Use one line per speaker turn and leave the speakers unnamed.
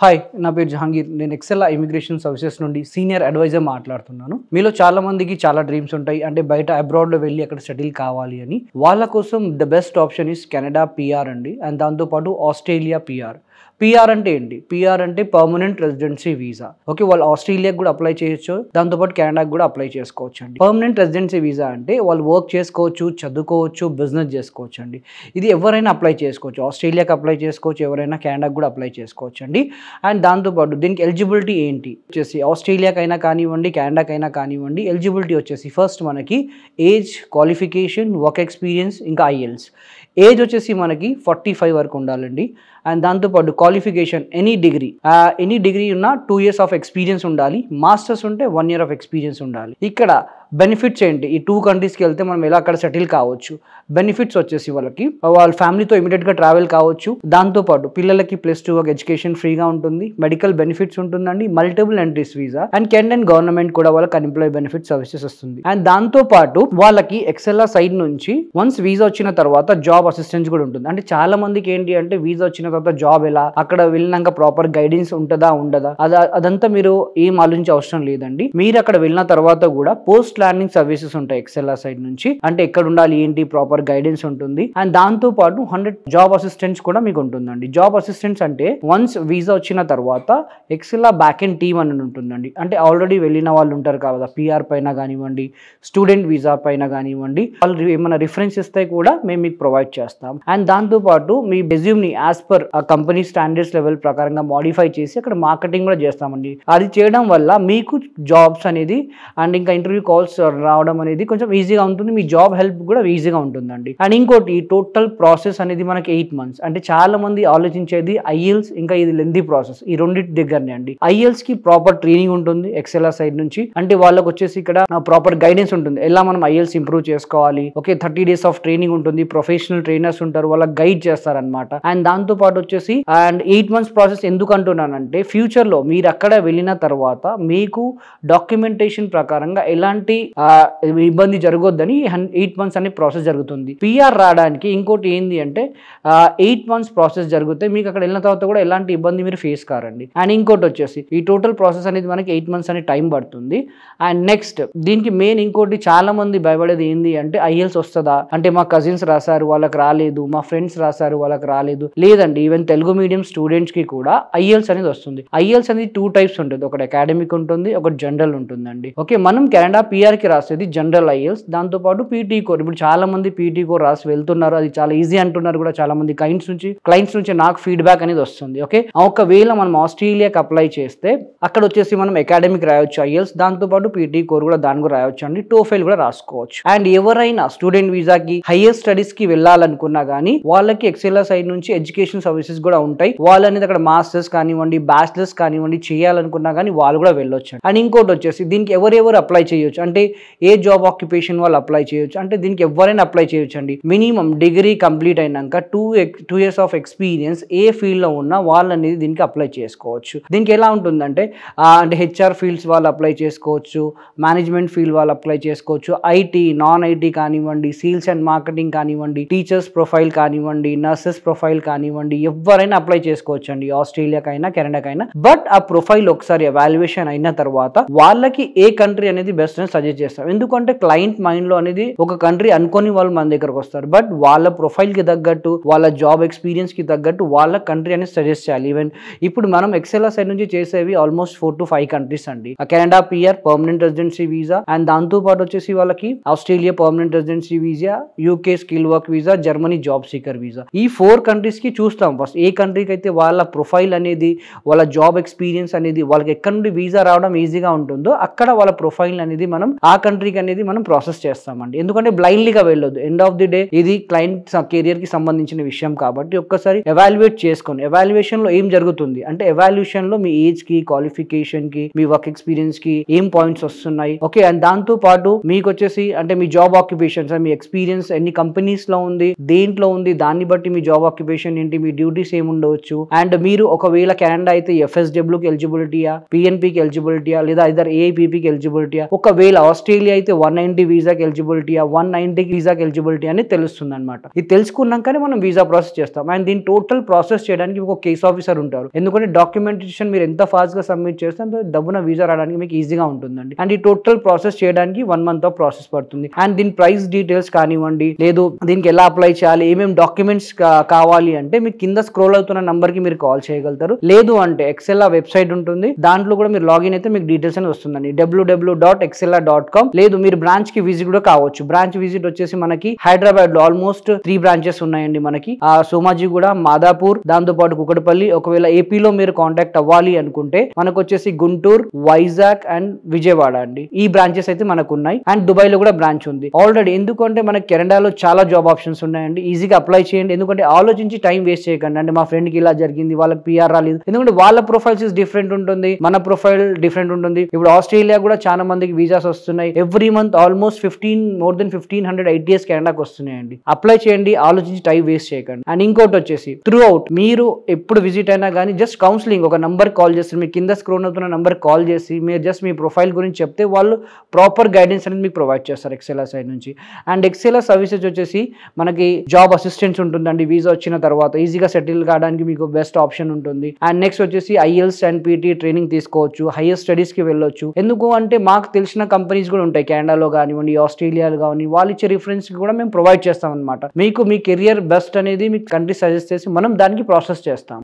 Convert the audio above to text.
Hi, నా పేరు జహాంగీర్. నేను ఎక్సెల్ ఇమిగ్రేషన్ సర్వీసెస్ నుండి సీనియర్ అడ్వైజర్ మాట్లాడుతున్నాను. మీలో చాలా మందికి చాలా డ్రీమ్స్ ఉంటాయి, అంటే బయట అబ్రాడ్లో వెళ్ళి అక్కడ సెటిల్ కావాలి అని. వాళ్ళ కోసం the best option is Canada PR అండి, అండ్ దాంతోపాటు ఆస్ట్రేలియా పిఆర్. పిఆర్ అంటే ఏంటి? పిఆర్ అంటే పర్మనెంట్ రెసిడెన్సీ వీసా. ఓకే, వాళ్ళు ఆస్ట్రేలియాకి కూడా అప్లై చేయొచ్చు, దాంతోపాటు కెనడాకి కూడా అప్లై చేసుకోవచ్చు అండి. పర్మనెంట్ రెసిడెన్సీ వీసా అంటే వాళ్ళు వర్క్ చేసుకోవచ్చు, చదువుకోవచ్చు, బిజినెస్ చేసుకోవచ్చు అండి. ఇది ఎవరైనా అప్లై చేసుకోవచ్చు. ఆస్ట్రేలియాకి అప్లై చేసుకోవచ్చు, ఎవరైనా కెనడాకి కూడా అప్లై చేసుకోవచ్చు అండి. అండ్ దాంతోపాటు దీనికి ఎలిజిబిలిటీ ఏంటి వచ్చేసి ఆస్ట్రేలియాకైనా కానివ్వండి, కెనడాకైనా కానివ్వండి, ఎలిజిబిలిటీ వచ్చేసి ఫస్ట్ మనకి ఏజ్, క్వాలిఫికేషన్, వర్క్ ఎక్స్పీరియన్స్, ఇంకా ఐఎల్స్. ఏజ్ వచ్చేసి మనకి 45 వరకు ఉండాలండి. అండ్ దాంతోపాటు క్వాలిఫికేషన్ ఎనీ డిగ్రీ ఉన్న 2 years ఆఫ్ ఎక్స్పీరియన్స్ ఉండాలి. మాస్టర్స్ ఉంటే 1 year ఆఫ్ ఎక్స్పీరియన్స్ ఉండాలి. ఇక్కడ బెనిఫిట్స్ ఏంటి? ఈ 2 countries వెళ్తే మనం ఎలా అక్కడ సెటిల్ కావచ్చు. బెనిఫిట్స్ వచ్చేసి వాళ్ళ ఫ్యామిలీతో ఇమీడియట్గా ట్రావెల్ కావచ్చు. దాంతోపాటు పిల్లలకి +2 ఎడ్యుకేషన్ ఫ్రీగా ఉంటుంది, మెడికల్ బెనిఫిట్స్ ఉంటుందండి, multiple entries visa, and Canadian government కూడా వాళ్ళకి అన్ఎంప్లాయ్ బెనిఫిట్ సర్వీసెస్ వస్తుంది. అండ్ దాంతోపాటు వాళ్ళకి ఎక్సెల్ఆర్ సైడ్ నుంచి వన్స్ వీసా వచ్చిన తర్వాత జాబ్ అసిస్టెన్స్ కూడా ఉంటుంది. అంటే చాలా మందికి ఏంటి అంటే వీసా వచ్చిన తర్వాత జాబ్ ఎలా, అక్కడ వెళ్ళినాక ప్రాపర్ గైడెన్స్ ఉంటుందా ఉండదా, అదంతా మీరు ఏం ఆలోచించే అవసరం లేదండి. మీరు అక్కడ వెళ్ళిన తర్వాత కూడా పోస్ట్ ల్యాండింగ్ సర్వీసెస్ ఉంటాయి ఎక్సెల్ఆర్ సైడ్ నుంచి. అంటే ఎక్కడ ఉండాలి ఏంటి ప్రాపర్ గైడెన్స్ ఉంటుంది. అండ్ దాంతో పాటు 100 జాబ్ అసిస్టెంట్స్ కూడా మీకు ఉంటుందండి. జాబ్ అసిస్టెంట్స్ అంటే వన్స్ వీసా వచ్చిన తర్వాత ఎక్సెల్ఆర్ బ్యాక్ ఎండ్ టీమ్ అని ఉంటుందండి. అంటే ఆల్రెడీ వెళ్ళిన వాళ్ళు ఉంటారు కదా, పిఆర్ పైన కానివ్వండి, స్టూడెంట్ వీసా పైన కానివ్వండి, వాళ్ళు ఏమైనా రిఫరెన్స్ ఇస్తే కూడా మేము మీకు ప్రొవైడ్ చేస్తాం. అండ్ దాంతో పాటు మీ రెజ్యూమ్ ని as per company standards level ప్రకారంగా మాడిఫై చేసి అక్కడ మార్కెటింగ్ కూడా చేస్తామండి. అది చేయడం వల్ల మీకు జాబ్స్ అనేది అండ్ ఇంకా ఇంటర్వ్యూ కాల్స్ రావడం అనేది కొంచెం ఈజీగా ఉంటుంది. మీ జాబ్ హెల్ప్ కూడా ఈజీగా ఉంటుందండి. అండ్ ఇంకోటి టోటల్ ప్రాసెస్ అనేది మనకి 8 months. అంటే చాలా మంది ఆలోచించేది ఐఎల్స్, ఇంకా ఇది లెంతీ ప్రాసెస్. ఈ రెండింటి దగ్గరనే అండి. ఐఎల్స్ కి ప్రాపర్ ట్రైనింగ్ ఉంటుంది ఎక్సెల్ఆర్ సైడ్ నుంచి. అంటే వాళ్ళకి వచ్చేసి ఇక్కడ ప్రాపర్ గైడెన్స్ ఉంటుంది, ఎలా మనం ఐఎల్స్ ఇంప్రూవ్ చేసుకోవాలి. ఓకే, 30 days ఆఫ్ ట్రైనింగ్ ఉంటుంది, ప్రొఫెషనల్ ట్రైనర్స్ ఉంటారు, వాళ్ళకి గైడ్ చేస్తారనమాట. అండ్ దాంతో పాటు వచ్చేసి అండ్ 8 months ప్రాసెస్ ఎందుకు అంటున్నానంటే ఫ్యూచర్ లో మీరు అక్కడ వెళ్ళిన తర్వాత మీకు డాక్యుమెంటేషన్ ప్రకారంగా ఎలాంటి ఇబ్బంది జరగొద్దని 8 months అనే ప్రాసెస్ జరుగుతుంది. పిఆర్ రావడానికి ఇంకోటి ఏంది అంటే 8 months ప్రాసెస్ జరిగితే మీకు అక్కడ వెళ్ళిన తర్వాత కూడా ఎలాంటి ఇబ్బంది మీరు ఫేస్ కారండి. అండ్ ఇంకోటి వచ్చేసి ఈ టోటల్ ప్రాసెస్ అనేది మనకి 8 months అనే టైం పడుతుంది. అండ్ నెక్స్ట్ దీనికి మెయిన్ ఇంకోటి చాలా మంది భయపడేది ఏంది అంటే ఐఎల్స్ వస్తుందా అంటే, మా కజిన్స్ రాశారు వాళ్ళకి రాలేదు, మా ఫ్రెండ్స్ రాశారు వాళ్ళకి రాలేదు. లేదండి, ఈవెన్ తెలుగు మీడియం స్టూడెంట్స్ కి కూడా ఐఎల్స్ అనేది వస్తుంది. ఐఎల్స్ అనేది 2 types ఉంటుంది, ఒకటి అకాడమిక్ ఉంటుంది, ఒకటి జనరల్ ఉంటుందండి. ఓకే, మనం కెనడా పిఆర్ కి రాసేది జనరల్ ఐఎల్స్, దాంతో పాటు పీటీ కోర్. ఇప్పుడు చాలా మంది పీటీ కోర్ రాసి వెళ్తున్నారు, అది చాలా ఈజీ అంటున్నారు కూడా చాలా మంది క్లయింట్స్ నుంచి నాకు ఫీడ్బ్యాక్ అనేది వస్తుంది. ఓకే, ఒకవేళ మనం ఆస్ట్రేలియాకి అప్లై చేస్తే అక్కడ వచ్చేసి మనం అకాడమిక్ రాయొచ్చు ఐఎల్స్, దాంతో పాటు పీటీ కోర్ కూడా దాని కూడా రాయొచ్చు అండి, టోఫెల్ కూడా రాసుకోవచ్చు. అండ్ ఎవరైనా స్టూడెంట్ వీసాకి హైయర్ స్టడీస్ కి వెళ్ళాలనుకున్నా గానీ వాళ్ళకి ఎక్సెల్ఆర్ సైడ్ నుంచి ఎడ్యుకేషన్ సర్వీసెస్ కూడా ఉంటాయి. వాళ్ళు అనేది అక్కడ మాస్టర్స్ కానివ్వండి, బ్యాచిలర్స్ కానివ్వండి చేయాలనుకున్నా కానీ వాళ్ళు కూడా వెళ్ళొచ్చు. అండ్ ఇంకోటి వచ్చేసి దీనికి ఎవరెవరు అప్లై చేయొచ్చు అంటే, ఏ జాబ్ ఆక్యుపేషన్ వాళ్ళు అప్లై చేయొచ్చు అంటే దీనికి ఎవరైనా అప్లై చేయొచ్చు అండి. మినిమం డిగ్రీ కంప్లీట్ అయినాక 2 years of experience A field లో ఉన్నా వాళ్ళు అనేది దీనికి అప్లై చేసుకోవచ్చు. దీనికి ఎలా ఉంటుందంటే అంటే హెచ్ఆర్ ఫీల్డ్స్ వాళ్ళు అప్లై చేసుకోవచ్చు, మేనేజ్మెంట్ ఫీల్డ్ వాళ్ళు అప్లై చేసుకోవచ్చు, ఐటీ, నాన్ ఐటీ కానివ్వండి, సేల్స్ అండ్ మార్కెటింగ్ కానివ్వండి, టీచర్స్ ప్రొఫైల్ కానివ్వండి, నర్సెస్ ప్రొఫైల్ కానివ్వండి, ఎవరైనా అప్లై చేసుకోవచ్చు అండి ఆస్ట్రేలియాకైనా కెనడాకైనా. బట్ ఆ ప్రొఫైల్ ఒకసారి ఎవాల్యుయేషన్ అయిన తర్వాత వాళ్ళకి ఏ కంట్రీ అనేది బెస్ట్ అని సజెస్ట్ చేస్తాం. ఎందుకంటే క్లయింట్ మైండ్ లో అనేది ఒక కంట్రీ అనుకొని వాళ్ళు మన దగ్గరకు వస్తారు, బట్ వాళ్ళ ప్రొఫైల్ కి తగ్గట్టు, వాళ్ళ జాబ్ ఎక్స్పీరియన్స్ కి తగ్గట్టు వాళ్ళ కంట్రీ అనేది సజెస్ట్ చేయాలి. ఈవెన్ ఇప్పుడు మనం ఎక్సెల్ఆర్ సైడ్ నుంచి చేసేవి ఆల్మోస్ట్ 4 to 5 countries అండి. Canada PR permanent residency visa, and దాంతో పాటు వచ్చేసి వాళ్ళకి Australia permanent residency visa, UK skill work visa, Germany job seeker visa. ఈ 4 countries కి చూస్తాం ఫస్ట్ ఏ కంట్రీకి అయితే వాళ్ళ ప్రొఫైల్ అనేది, వాళ్ళ జాబ్ ఎక్స్పీరియన్స్ అనేది, వాళ్ళకి ఎక్కడ నుండి వీసా రావడం ఈజీగా ఉంటుందో అక్కడ వాళ్ళ ప్రొఫైల్ అనేది మనం ఆ కంట్రీకి అనేది మనం ప్రాసెస్ చేస్తామండి. ఎందుకంటే బ్లైండ్లీగా వెళ్ళొద్దు. ఎండ్ ఆఫ్ ది డే ఇది క్లయింట్ కెరియర్ కి సంబంధించిన విషయం కాబట్టి ఒక్కసారి ఎవాల్యుయేట్ చేసుకోండి. ఎవాల్యుయేషన్ లో ఏం జరుగుతుంది అంటే, ఎవాల్యుయేషన్ లో మీ ఏజ్ కి, క్వాలిఫికేషన్ కి, మీ వర్క్ ఎక్స్పీరియన్స్ కి ఏం పాయింట్స్ వస్తున్నాయి. ఓకే, అండ్ దాంతో పాటు మీకు వచ్చేసి అంటే మీ జాబ్ ఆక్యుపేషన్స్, మీ ఎక్స్పీరియన్స్ ఎన్ని కంపెనీస్ లో ఉంది, దేంట్లో ఉంది, దాన్ని బట్టి మీ జాబ్ ఆక్యుపేషన్ ఏంటి, మీ డ్యూటీస్ ఏమి ఉండవచ్చు. అండ్ మీరు ఒకవేళ కెనడా అయితే ఎఫ్ఎస్డబ్ల్యూకి ఎలిజిబిలిటీయా, పిఎన్పికి ఎలిజిబిలిటీయా, లేదా ఇదర్ ఏఐపిపికి ఎలిజిబిలిటీయా, ఒకవేళ ఆస్ట్రేలియా అయితే 190 వీసాకి ఎలిజిబిలిటీ, ఆ 190 వీసాకి ఎలిజిబిలిటీ అని తెలుస్తుంది అనమాట. ఇది తెలుసుకున్నాకనే మనం వీసా ప్రాసెస్ చేస్తాం. అండ్ దీని టోటల్ ప్రాసెస్ చేయడానికి ఒక కేస్ ఆఫీసర్ ఉంటారు. ఎందుకంటే డాక్యుమెంటేషన్ మీరు ఎంత ఫాస్ట్ గా సబ్మిట్ చేస్తే అంత డబ్బున వీసా రావడానికి మీకు ఈజీగా ఉంటుందండి. అండ్ ఈ టోటల్ ప్రాసెస్ చేయడానికి 1 month ఆఫ్ ప్రాసెస్ పడుతుంది. అండ్ దీని ప్రైస్ డీటెయిల్స్ కానివ్వండి, లేదు దీనికి ఎలా అప్లై చేయాలి, ఏమేమి డాక్యుమెంట్స్ కావాలి అంటే మీకు కింద స్క్రోల్ అవుతున్న నంబర్ కి మీరు కాల్ చేయగలుగుతారు. లేదు అంటే ఎక్సెల్లా వెబ్సైట్ ఉంటుంది, దాంట్లో కూడా మీరు లాగిన్ అయితే మీకు డీటెయిల్స్ అని వస్తుందండి. www.excella.com. లేదు మీరు బ్రాంచ్ కి విజిట్ కూడా కావచ్చు. బ్రాంచ్ విజిట్ వచ్చేసి మనకి హైదరాబాద్ లో ఆల్మోస్ట్ 3 బ్రాంచెస్ ఉన్నాయండి మనకి. సోమాజిగూడ, మాదాపూర్, దాంతో పాటు కుకటపల్లి. ఒకవేళ ఏపీలో మీరు కాంటాక్ట్ అవ్వాలి అనుకుంటే మనకు వచ్చేసి గుంటూరు, వైజాగ్ అండ్ విజయవాడ అండి. ఈ బ్రాంచెస్ అయితే మనకు ఉన్నాయి. అండ్ దుబాయ్ లో కూడా బ్రాంచ్ ఉంది ఆల్రెడీ. ఎందుకంటే మనకి కెనడాలో చాలా జాబ్ ఆప్షన్స్ ఉన్నాయండి. ఈజీగా అప్లై చేయండి. ఎందుకంటే ఆలోచించి టైం వేస్ట్ చేయకండి. అంటే మా ఫ్రెండ్ కి ఇలా జరిగింది, వాళ్ళకి PR రాలేదు. ఎందుకంటే వాళ్ళ ప్రొఫైల్స్ డిఫరెంట్ ఉంటుంది, మన ప్రొఫైల్ డిఫరెంట్ ఉంటుంది. ఇప్పుడు ఆస్ట్రేలియా కూడా చాలా మందికి వీసాస్ వస్తున్నాయి. Every month almost more than 1500 ITS కెనడాకి వస్తున్నాయండి. అప్లై చేయండి, ఆలోచించి టైం వేస్ట్ చేయకండి. అండ్ ఇంకోటి వచ్చేసి త్రూ అవుట్ మీరు ఎప్పుడు విజిట్ అయినా కానీ జస్ట్ కౌన్సిలింగ్ ఒక నంబర్ కాల్ చేస్తారు. మీ కింద స్క్రోల్ అవుతున్న నంబర్ కాల్ చేసి మీరు జస్ట్ మీ ప్రొఫైల్ గురించి చెప్తే వాళ్ళు ప్రాపర్ గైడెన్స్ అనేది మీకు ప్రొవైడ్ చేస్తారు ఎక్సెలా సైడ్ నుంచి. అండ్ ఎక్సెలా సర్వీసెస్ వచ్చేసి మనకి జాబ్ అసిస్టెన్స్ ఉంటుందండి. వీసా వచ్చిన తర్వాత ఈజీగా సెటిల్ కావడానికి మీకు బెస్ట్ ఆప్షన్ ఉంటుంది. అండ్ నెక్స్ట్ వచ్చేసి IELTS అండ్ PT ట్రైనింగ్ తీసుకోవచ్చు, హైయర్ స్టడీస్ కి వెళ్ళొచ్చు. ఎందుకు అంటే మాకు తెలిసిన కంపెనీస్ కూడా ఉంటాయి కెనడాలో కానివ్వండి, ఆస్ట్రేలియాలో కానివ్వండి. వాళ్ళు ఇచ్చే రిఫరెన్స్ కూడా మేము ప్రొవైడ్ చేస్తాం అనమాట. మీకు మీ కెరియర్ బెస్ట్ అనేది మీకు కంట్రీ సజెస్ట్ చేసి మనం దానికి ప్రాసెస్ చేస్తాం.